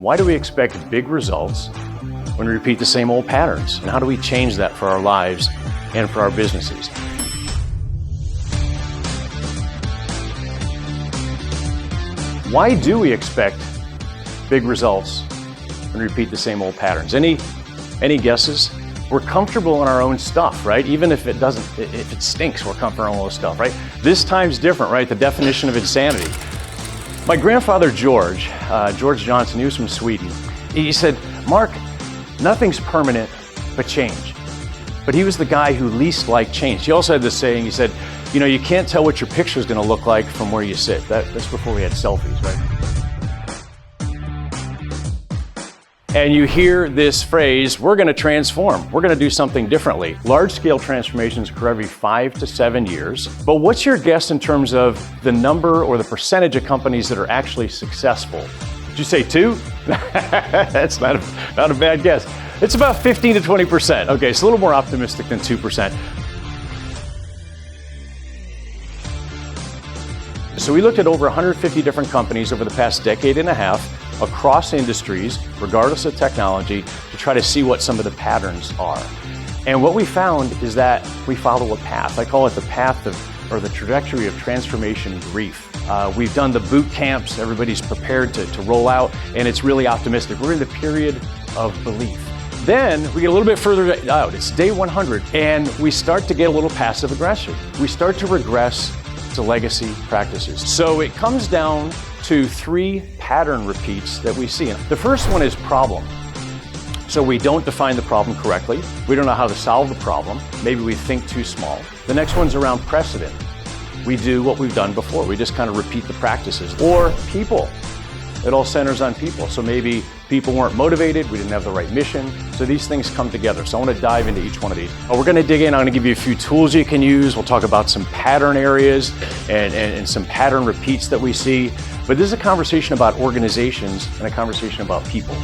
Why do we expect big results when we repeat the same old patterns? And how do we change that for our lives and for our businesses? Why do we expect big results when we repeat the same old patterns? Any guesses? We're comfortable in our own stuff, right? Even if it stinks, we're comfortable in our own stuff, right? This time's different, right? The definition of insanity. My grandfather, George Johnson, he was from Sweden. He said, "Mark, nothing's permanent but change." But he was the guy who least liked change. He also had this saying, he said, "You know, you can't tell what your picture is going to look like from where you sit." That's before we had selfies, right? And you hear this phrase, we're going to transform. We're going to do something differently. Large-scale transformations occur every 5 to 7 years. But what's your guess in terms of the number or the percentage of companies that are actually successful? Did you say 2? That's not a bad guess. It's about 15 to 20%. Okay, it's a little more optimistic than 2%. So we looked at over 150 different companies over the past decade and a half across industries, regardless of technology, to try to see what some of the patterns are. And what we found is that we follow a path. I call it the path or the trajectory of transformation grief. We've done the boot camps, everybody's prepared to roll out, and it's really optimistic. We're in the period of belief. Then we get a little bit further out, it's day 100, and we start to get a little passive aggressive. We start to regress to legacy practices. So it comes down to 3 pattern repeats that we see. The first one is problem. So we don't define the problem correctly. We don't know how to solve the problem. Maybe we think too small. The next one's around precedent. We do what we've done before. We just kind of repeat the practices. Or people. It all centers on people. So maybe people weren't motivated, we didn't have the right mission. So these things come together. So I want to dive into each one of these. We're going to dig in. I'm going to give you a few tools you can use. We'll talk about some pattern areas and some pattern repeats that we see. But this is a conversation about organizations and a conversation about people.